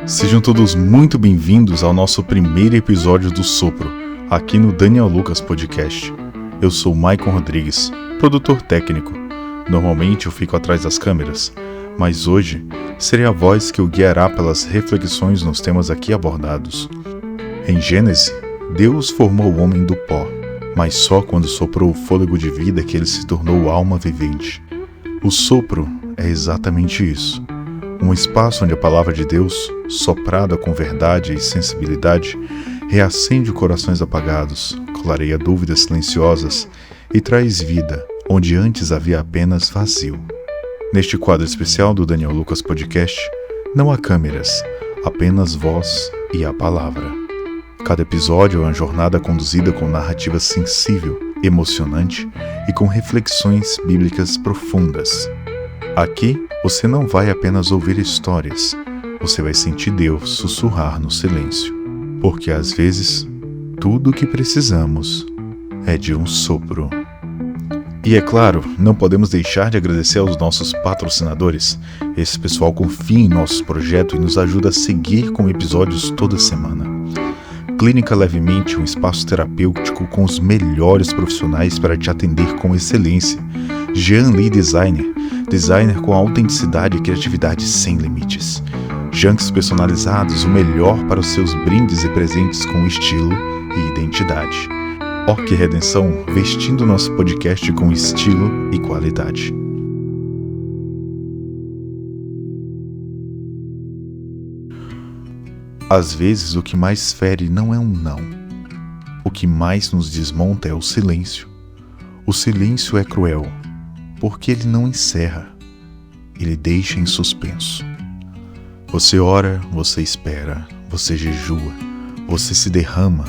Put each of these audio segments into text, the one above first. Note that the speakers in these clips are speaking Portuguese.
Sejam todos muito bem-vindos ao nosso primeiro episódio do Sopro, aqui no Daniel Lucas Podcast. Eu sou Maicon Rodrigues, produtor técnico. Normalmente eu fico atrás das câmeras, mas hoje serei a voz que o guiará pelas reflexões nos temas aqui abordados. Em Gênesis, Deus formou o homem do pó, mas só quando soprou o fôlego de vida que ele se tornou alma vivente. O sopro é exatamente isso. Um espaço onde a palavra de Deus, soprada com verdade e sensibilidade, reacende corações apagados, clareia dúvidas silenciosas e traz vida onde antes havia apenas vazio. Neste quadro especial do Daniel Lucas Podcast, não há câmeras, apenas voz e a palavra. Cada episódio é uma jornada conduzida com narrativa sensível, emocionante e com reflexões bíblicas profundas. Aqui, você não vai apenas ouvir histórias, você vai sentir Deus sussurrar no silêncio. Porque às vezes, tudo o que precisamos é de um sopro. E é claro, não podemos deixar de agradecer aos nossos patrocinadores. Esse pessoal confia em nosso projeto e nos ajuda a seguir com episódios toda semana. Clínica Levemente, um espaço terapêutico com os melhores profissionais para te atender com excelência. Jean Lee Designer com autenticidade e criatividade sem limites. Junks personalizados, o melhor para os seus brindes e presentes com estilo e identidade. Orc Redenção, vestindo nosso podcast com estilo e qualidade. Às vezes o que mais fere não é um não. O que mais nos desmonta é o silêncio. O silêncio é cruel, porque ele não encerra, ele deixa em suspenso. Você ora, você espera, você jejua, você se derrama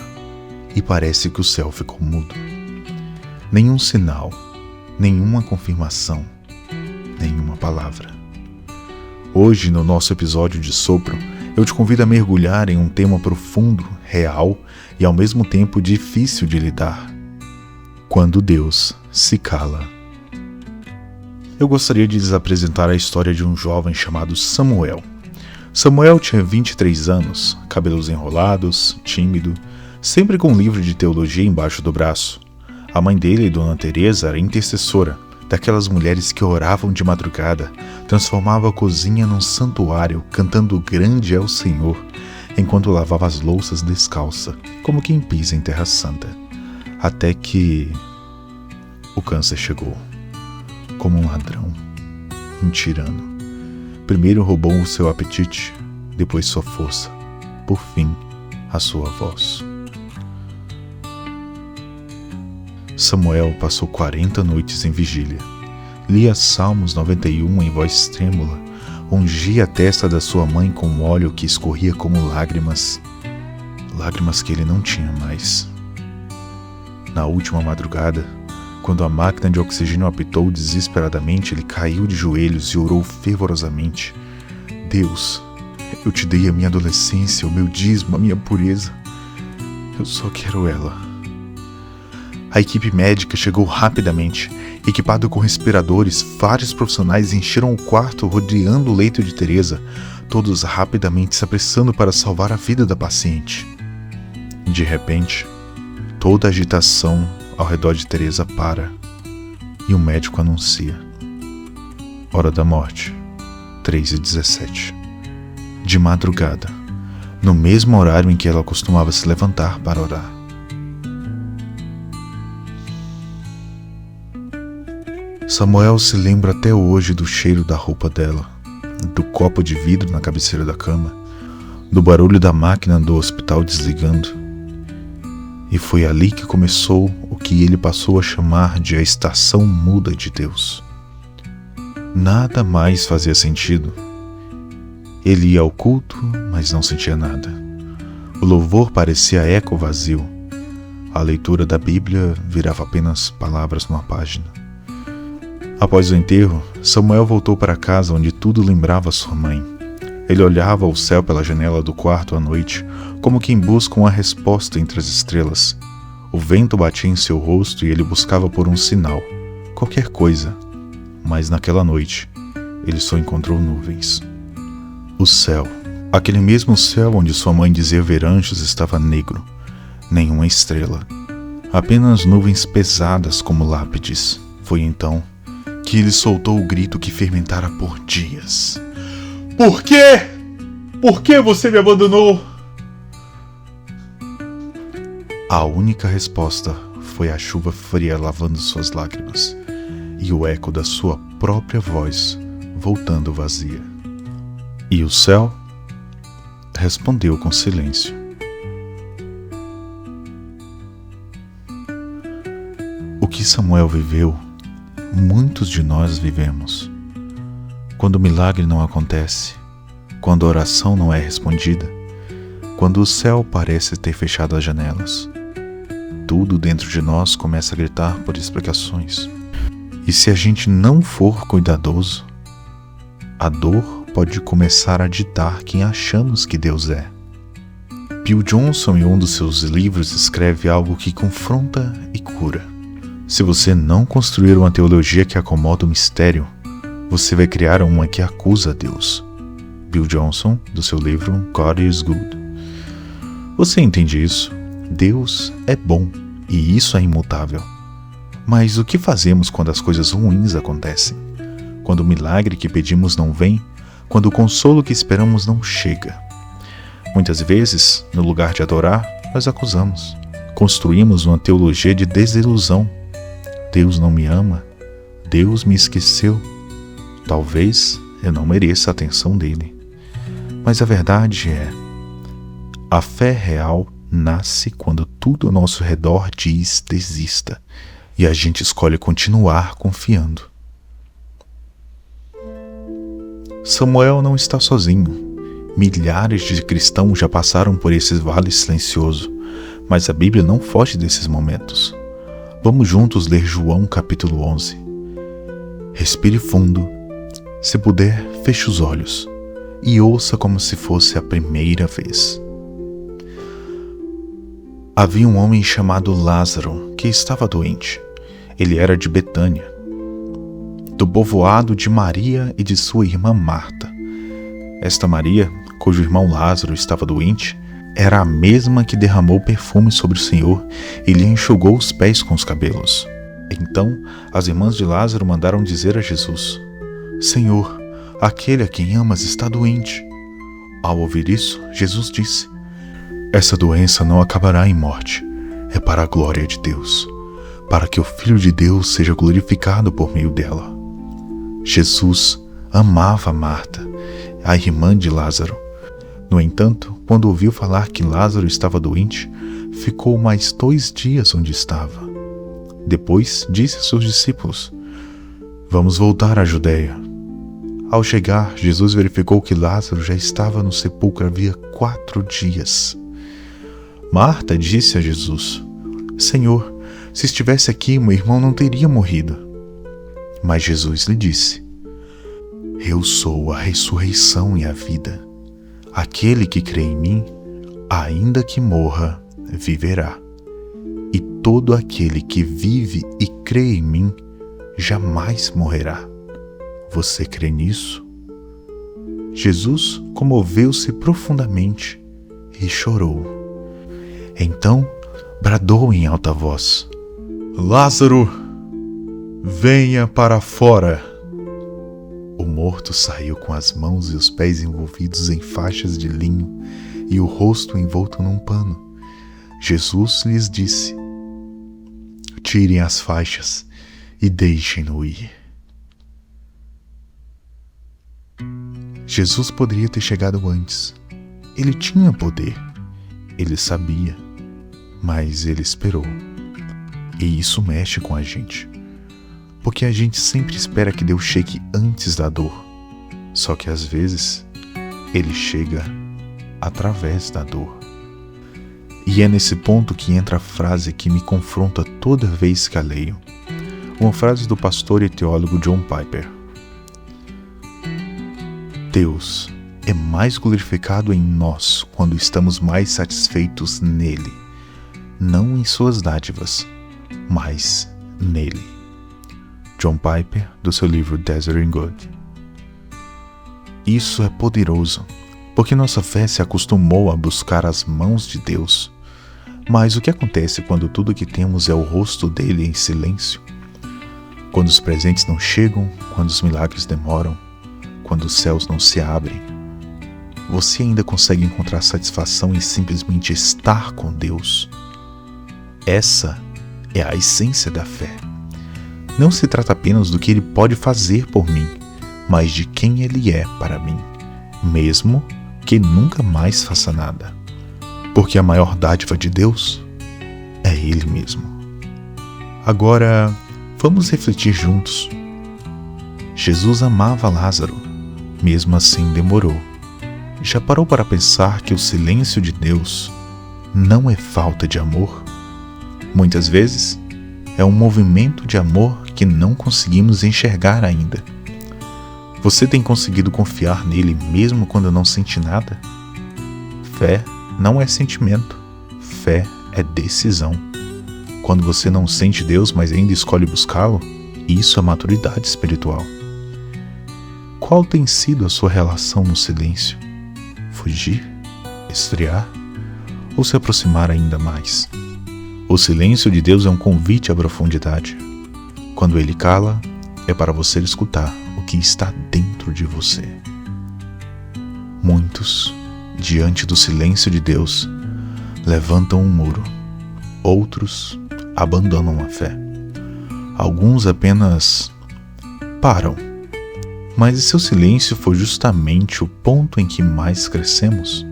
e parece que o céu ficou mudo. Nenhum sinal, nenhuma confirmação, nenhuma palavra. Hoje, no nosso episódio de Sopro, eu te convido a mergulhar em um tema profundo, real e ao mesmo tempo difícil de lidar. Quando Deus se cala. Eu gostaria de lhes apresentar a história de um jovem chamado Samuel. Samuel tinha 23 anos, cabelos enrolados, tímido, sempre com um livro de teologia embaixo do braço. A mãe dele, Dona Teresa, era intercessora, daquelas mulheres que oravam de madrugada, transformava a cozinha num santuário, cantando grande é o Senhor, enquanto lavava as louças descalça, como quem pisa em terra santa. Até que o câncer chegou. Como um ladrão, um tirano. Primeiro roubou o seu apetite, depois sua força, por fim, a sua voz. Samuel passou 40 noites em vigília. Lia Salmos 91 em voz trêmula, ungia a testa da sua mãe com óleo que escorria como lágrimas que ele não tinha mais. Na última madrugada, quando a máquina de oxigênio apitou desesperadamente, ele caiu de joelhos e orou fervorosamente. Deus, eu te dei a minha adolescência, o meu dízimo, a minha pureza. Eu só quero ela. A equipe médica chegou rapidamente. Equipado com respiradores, vários profissionais encheram o quarto rodeando o leito de Teresa, todos rapidamente se apressando para salvar a vida da paciente. De repente, toda a agitação ao redor de Teresa para e o médico anuncia: hora da morte, 3h17. De madrugada, no mesmo horário em que ela costumava se levantar para orar. Samuel se lembra até hoje do cheiro da roupa dela, do copo de vidro na cabeceira da cama, do barulho da máquina do hospital desligando. E foi ali que começou o que ele passou a chamar de a estação muda de Deus. Nada mais fazia sentido. Ele ia ao culto, mas não sentia nada. O louvor parecia eco vazio. A leitura da Bíblia virava apenas palavras numa página. Após o enterro, Samuel voltou para casa onde tudo lembrava sua mãe. Ele olhava o céu pela janela do quarto à noite, como quem busca uma resposta entre as estrelas. O vento batia em seu rosto e ele buscava por um sinal, qualquer coisa. Mas naquela noite, ele só encontrou nuvens. O céu, Aquele mesmo céu onde sua mãe dizia ver anjos estava negro, nenhuma estrela, apenas nuvens pesadas como lápides. Foi então que ele soltou o grito que fermentara por dias. Por quê? Por que você me abandonou? A única resposta foi a chuva fria lavando suas lágrimas e o eco da sua própria voz voltando vazia. E o céu respondeu com silêncio. O que Samuel viveu, muitos de nós vivemos. Quando o milagre não acontece, quando a oração não é respondida, quando o céu parece ter fechado as janelas, tudo dentro de nós começa a gritar por explicações. E se a gente não for cuidadoso, a dor pode começar a ditar quem achamos que Deus é. Bill Johnson, em um dos seus livros, escreve algo que confronta e cura. Se você não construir uma teologia que acomoda o mistério, você vai criar uma que acusa a Deus. Bill Johnson, do seu livro God is Good. Você entende isso? Deus é bom e isso é imutável. Mas o que fazemos quando as coisas ruins acontecem? Quando o milagre que pedimos não vem? Quando o consolo que esperamos não chega? Muitas vezes, no lugar de adorar, nós acusamos. Construímos uma teologia de desilusão. Deus não me ama. Deus me esqueceu. Talvez eu não mereça a atenção dele. Mas a verdade é, a fé real nasce quando tudo ao nosso redor diz desista e a gente escolhe continuar confiando. Samuel não está sozinho. Milhares de cristãos já passaram por esse vale silencioso, mas a Bíblia não foge desses momentos. Vamos juntos ler João capítulo 11. Respire fundo. Se puder, feche os olhos e ouça como se fosse a primeira vez. Havia um homem chamado Lázaro que estava doente. Ele era de Betânia, do povoado de Maria e de sua irmã Marta. Esta Maria, cujo irmão Lázaro estava doente, era a mesma que derramou perfume sobre o Senhor e lhe enxugou os pés com os cabelos. Então, as irmãs de Lázaro mandaram dizer a Jesus: Senhor, aquele a quem amas está doente. Ao ouvir isso, Jesus disse: Essa doença não acabará em morte, é para a glória de Deus, para que o Filho de Deus seja glorificado por meio dela. Jesus amava Marta, a irmã de Lázaro. No entanto, quando ouviu falar que Lázaro estava doente, ficou mais 2 dias onde estava. Depois disse a seus discípulos: Vamos voltar à Judeia. Ao chegar, Jesus verificou que Lázaro já estava no sepulcro havia 4 dias. Marta disse a Jesus: Senhor, se estivesse aqui, meu irmão não teria morrido. Mas Jesus lhe disse: Eu sou a ressurreição e a vida. Aquele que crê em mim, ainda que morra, viverá. E todo aquele que vive e crê em mim, jamais morrerá. Você crê nisso? Jesus comoveu-se profundamente e chorou. Então bradou em alta voz: Lázaro, venha para fora. O morto saiu com as mãos e os pés envolvidos em faixas de linho e o rosto envolto num pano. Jesus lhes disse: Tirem as faixas e deixem-no ir. Jesus poderia ter chegado antes. Ele tinha poder. Ele sabia. Mas ele esperou. E isso mexe com a gente. Porque a gente sempre espera que Deus chegue antes da dor. Só que às vezes, Ele chega através da dor. E é nesse ponto que entra a frase que me confronta toda vez que a leio. Uma frase do pastor e teólogo John Piper. Deus é mais glorificado em nós quando estamos mais satisfeitos nele. Não em suas dádivas, mas nele. John Piper, do seu livro Desert and Good. Isso é poderoso, porque nossa fé se acostumou a buscar as mãos de Deus. Mas o que acontece quando tudo que temos é o rosto dele em silêncio? Quando os presentes não chegam, quando os milagres demoram, quando os céus não se abrem, você ainda consegue encontrar satisfação em simplesmente estar com Deus? Essa é a essência da fé. Não se trata apenas do que Ele pode fazer por mim, mas de quem Ele é para mim, mesmo que nunca mais faça nada. Porque a maior dádiva de Deus é Ele mesmo. Agora, vamos refletir juntos. Jesus amava Lázaro, mesmo assim demorou. Já parou para pensar que o silêncio de Deus não é falta de amor? Muitas vezes, é um movimento de amor que não conseguimos enxergar ainda. Você tem conseguido confiar nele mesmo quando não sente nada? Fé não é sentimento, fé é decisão. Quando você não sente Deus, mas ainda escolhe buscá-lo, isso é maturidade espiritual. Qual tem sido a sua relação no silêncio? Fugir? Esfriar? Ou se aproximar ainda mais? O silêncio de Deus é um convite à profundidade. Quando Ele cala, é para você escutar o que está dentro de você. Muitos, diante do silêncio de Deus, levantam um muro. Outros abandonam a fé. Alguns apenas param. Mas seu silêncio foi justamente o ponto em que mais crescemos.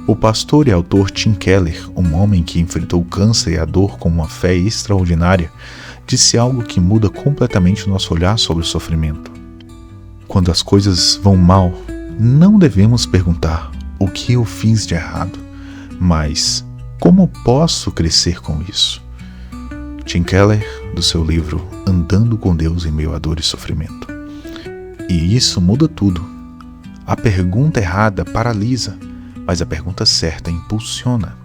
O pastor e autor Tim Keller, um homem que enfrentou o câncer e a dor com uma fé extraordinária, disse algo que muda completamente o nosso olhar sobre o sofrimento. Quando as coisas vão mal, não devemos perguntar o que eu fiz de errado, mas como posso crescer com isso? Tim Keller, do seu livro Andando com Deus em Meio a Dor e Sofrimento. E isso muda tudo. A pergunta errada paralisa, mas a pergunta certa impulsiona.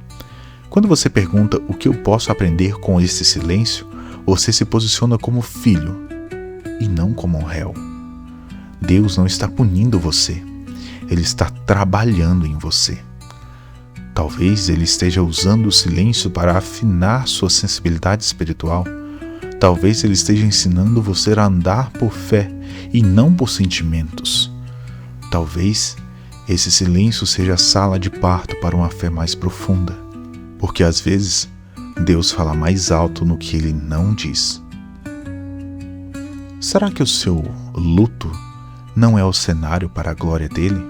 Quando você pergunta o que eu posso aprender com esse silêncio, você se posiciona como filho e não como um réu. Deus não está punindo você, Ele está trabalhando em você. Talvez Ele esteja usando o silêncio para afinar sua sensibilidade espiritual. Talvez Ele esteja ensinando você a andar por fé e não por sentimentos. Talvez esse silêncio seja a sala de parto para uma fé mais profunda, porque às vezes Deus fala mais alto no que Ele não diz. Será que o seu luto não é o cenário para a glória dele?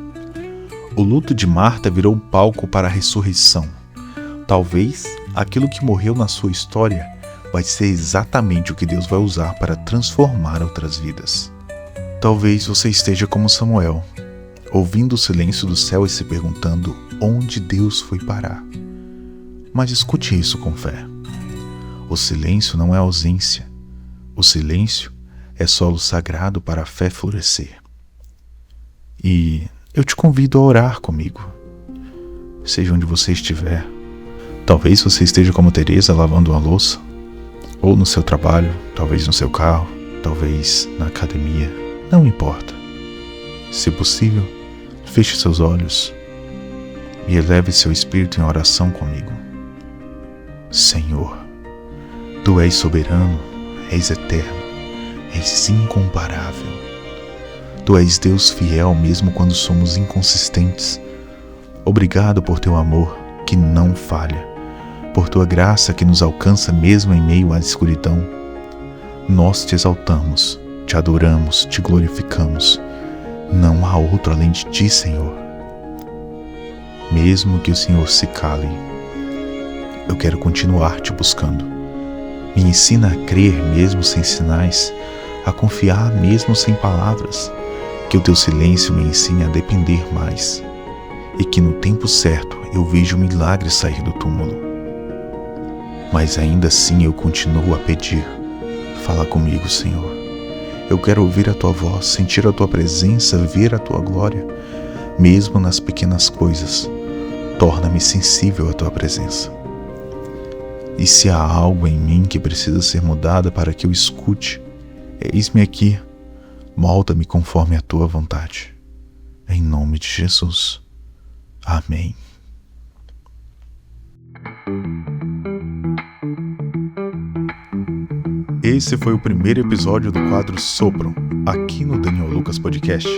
O luto de Marta virou um palco para a ressurreição. Talvez aquilo que morreu na sua história vai ser exatamente o que Deus vai usar para transformar outras vidas. Talvez você esteja como Samuel, ouvindo o silêncio do céu e se perguntando onde Deus foi parar. Mas escute isso com fé. O silêncio não é ausência. O silêncio é solo sagrado para a fé florescer. E eu te convido a orar comigo. Seja onde você estiver. Talvez você esteja como Teresa lavando uma louça, ou no seu trabalho, talvez no seu carro, talvez na academia. Não importa. Se possível, feche seus olhos e eleve seu espírito em oração comigo. Senhor, Tu és soberano, és eterno, és incomparável. Tu és Deus fiel mesmo quando somos inconsistentes. Obrigado por Teu amor que não falha, por Tua graça que nos alcança mesmo em meio à escuridão. Nós Te exaltamos, Te adoramos, Te glorificamos. Não há outro além de Ti, Senhor. Mesmo que o Senhor se cale, eu quero continuar Te buscando. Me ensina a crer mesmo sem sinais, a confiar mesmo sem palavras, que o Teu silêncio me ensine a depender mais, e que no tempo certo eu veja o milagre sair do túmulo. Mas ainda assim eu continuo a pedir. Fala comigo, Senhor. Eu quero ouvir a Tua voz, sentir a Tua presença, ver a Tua glória, mesmo nas pequenas coisas. Torna-me sensível à Tua presença. E se há algo em mim que precisa ser mudado para que eu escute, eis-me aqui, molda-me conforme a Tua vontade. Em nome de Jesus. Amém. Esse foi o primeiro episódio do quadro Sopro, aqui no Daniel Lucas Podcast.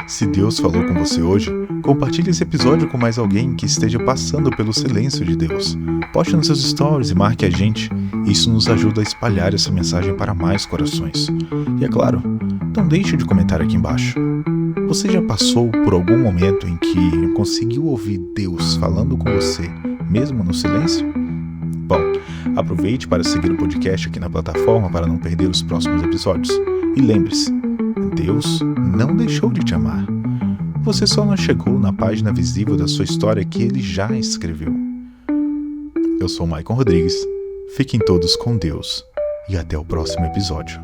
Se Deus falou com você hoje, compartilhe esse episódio com mais alguém que esteja passando pelo silêncio de Deus. Poste nos seus stories e marque a gente. Isso nos ajuda a espalhar essa mensagem para mais corações. E é claro, não deixe de comentar aqui embaixo. Você já passou por algum momento em que conseguiu ouvir Deus falando com você, mesmo no silêncio? Bom, aproveite para seguir o podcast aqui na plataforma para não perder os próximos episódios. E lembre-se, Deus não deixou de te amar. Você só não chegou na página visível da sua história que Ele já escreveu. Eu sou Maicon Rodrigues, fiquem todos com Deus e até o próximo episódio.